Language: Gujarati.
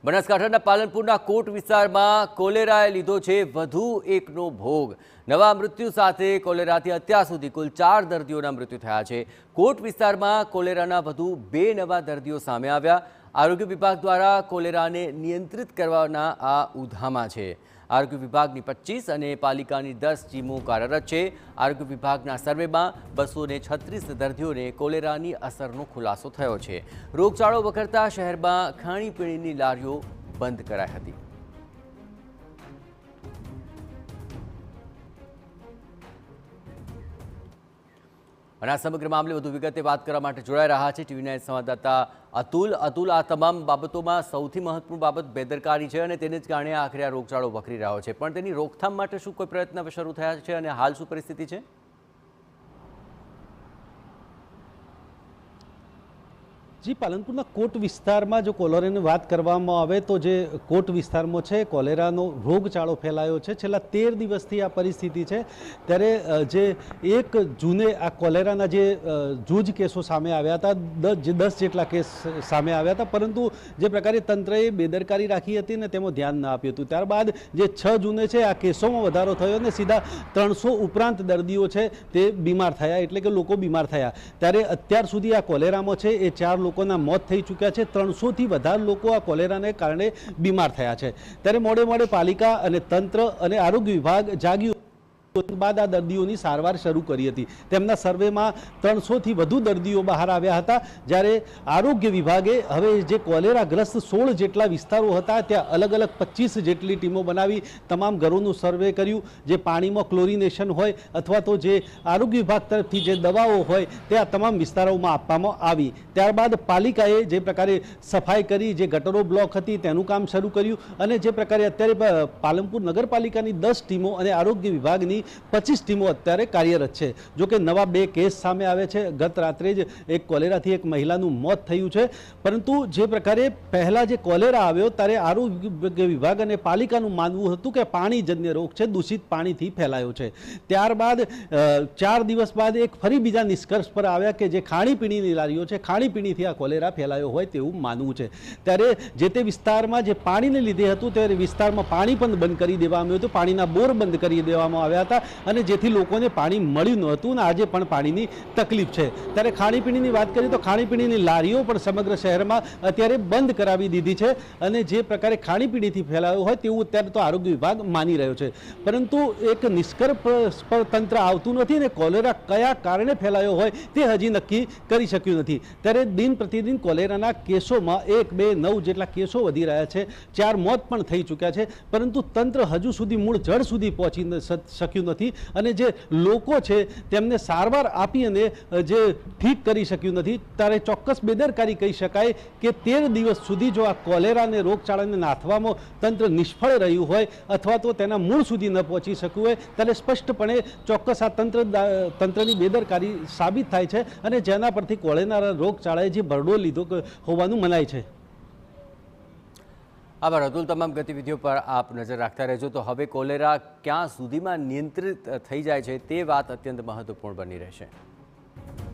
બનાસકાંઠાના પાલનપુરના કોટ વિસ્તારમાં કોલેરાએ લીધો છે વધુ એકનો ભોગ। નવા મૃત્યુ સાથે કોલેરાથી અત્યાર સુધી કુલ 4 દર્દીઓના મૃત્યુ થયા છે। કોટ વિસ્તારમાં કોલેરાના વધુ 2 નવા દર્દીઓ સામે આવ્યા। આરોગ્ય વિભાગ દ્વારા કોલેરાને નિયંત્રિત કરવાના આ ઉધામા છે। આરોગ્ય વિભાગની 25 અને પાલિકાની 10 ટીમો કાર્યરત છે। આરોગ્ય વિભાગના સર્વેમાં 236 દર્દીઓને કોલેરાની અસરનો ખુલાસો થયો છે। રોગચાળો વકરતા શહેરમાં ખાણીપીણીની લારીઓ બંધ કરાઈ હતી। અને આ સમગ્ર મામલે વધુ વિગતે વાત કરવા માટે જોડાઈ રહ્યા છે ટીવી9 સંવાદદાતા અતુલ। આ તમામ બાબતોમાં સૌથી મહત્વપૂર્ણ બાબત બેદરકારી છે અને તેને જ કારણે આખરે આ રોગચાળો વકરી રહ્યો છે, પણ તેની રોકથામ માટે શું કોઈ પ્રયત્ન શરૂ થયા છે અને હાલ શું પરિસ્થિતિ છે? जी, पालनपुर कोट विस्तार में जो कोलेरानी बात करवामां आवे तो जे कोट विस्तार में है कोलेरानो रोगचाळो फैलायो है। छेल्ला 13 दिवसथी आ परिस्थिति है। त्यारे जे 1 जूने आ कोलेराना जे जूज केसों सामे आव्या हता, 10 जेटला केस सामे आव्या हता, परंतु जे प्रकारे तंत्रए बेदरकारी राखी हती ने तेमां ध्यान न आप्युं हतुं। त्यारबाद जे 6 जूने छे आ केसोमां वधारो थयो ने सीधा 300 उपरांत दर्दीओ छे ते बीमार थया, एटले के लोको बीमार थया। त्यारे अत्यार सुधी आ कोलेरामां छे ए 4 लोकोना मौत थई चूक्या छे। 300 थी वधारे लोको आ कोलेराने कारणे बीमार थया छे। त्यारे मोडे मोडे पालिका अने तंत्र अने आरोग्य विभाग जाग्युं बाद आ दर्दीओनी सारवार शरू करी हती। तेमना सर्वेमां 300 थी वधु दर्दीओ बहार आव्या हता। ज्यारे आरोग्य विभागे हवे जे कोलेराग्रस्त 16 जेटला विस्तारो हता त्यां अलग अलग 25 जेटली टीमो बनावी तमाम घरोनुं सर्वे कर्युं। जे पाणीमां क्लोरिनेशन होय अथवा तो जे आरोग्य विभाग तरफथी जे दवाओ होय ते आ तमाम विस्तारोमां आपवामां आवी। त्यारबाद पालिकाए जे प्रकारे सफाई करी, जे गटरो ब्लॉक हती तेनुं काम शरू कर्युं अने जे प्रकारे अत्यारे पालनपुर नगरपालिकानी 10 टीमो अने आरोग्य विभागनी 25 टीमों अत्यारे कार्यरत है। जो कि नवा 2 केस सामे आवे छे। गत रात्रे ज एक कोलेराथी एक महिलानुं मौत थयुं छे, परंतु जे प्रकारे पहला जे कोलेरा आव्यो त्यारे आरोग्य विभाग अने पालिकानुं मानवुं हतुं के पाणीजन्य रोग छे, दूषित पाणीथी फैलायो छे। त्यारबाद 4 दिवस बाद एक फरी बीजा निष्कर्ष पर आव्या के जे खाणीपीणीनी लारीओ छे, खाणीपीणीथी आ कोलेरा फैलायो होय तेवुं मानवुं छे। त्यारे जे ते विस्तारमां जे पाणीने लीधे हतुं ते विस्तारमां पाणी पण बंध करी देवामां આવ્યું હતું। પાણીના બોર બંધ કરી દેવામાં આવ્યા હતા અને જેથી લોકોને પાણી મળ્યું નહોતું અને આજે પણ પાણીની તકલીફ છે। ત્યારે ખાણીપીણીની વાત કરીએ તો ખાણીપીણીની લારીઓ પણ સમગ્ર શહેરમાં અત્યારે બંધ કરાવી દીધી છે અને જે પ્રકારે ખાણીપીણીથી ફેલાયો હોય તેવું અત્યારે તો આરોગ્ય વિભાગ માની રહ્યો છે, પરંતુ એક નિષ્કર્ષ પર તંત્ર આવતું નથી અને કોલેરા કયા કારણે ફેલાયો હોય તે હજી નક્કી કરી શક્યું નથી। ત્યારે દિન પ્રતિદિન કોલેરાના કેસોમાં 1, 2, 9 જેટલા કેસો વધી રહ્યા છે। 4 મોત પણ થઈ ચૂક્યા છે, પરંતુ તંત્ર હજુ સુધી મૂળ જડ સુધી પહોંચી શક્યું નથી અને જે લોકો છે તેમને સારવાર આપી અને જે ઠીક કરી શક્યું નથી। ત્યારે ચોક્કસ બેદરકારી કહી શકાય કે 13 દિવસ સુધી જો આ કોલેરાને રોગચાળાને નાથવામાં તંત્ર નિષ્ફળ રહ્યું હોય અથવા તો તેના મૂળ સુધી ન પહોંચી શક્યું હોય ત્યારે સ્પષ્ટપણે ચોક્કસ આ તંત્રની બેદરકારી સાબિત થાય છે અને જેના પરથી કોલેરા રોગચાળાએ જે ભરડો લીધો હોવાનું મનાય છે। આભાર અતુલ। તમામ ગતિવિધિઓ પર આપ નજર રાખતા રહેજો। તો હવે કોલેરા ક્યાં સુધીમાં નિયંત્રિત થઈ જાય છે તે વાત અત્યંત મહત્વપૂર્ણ બની રહેશે।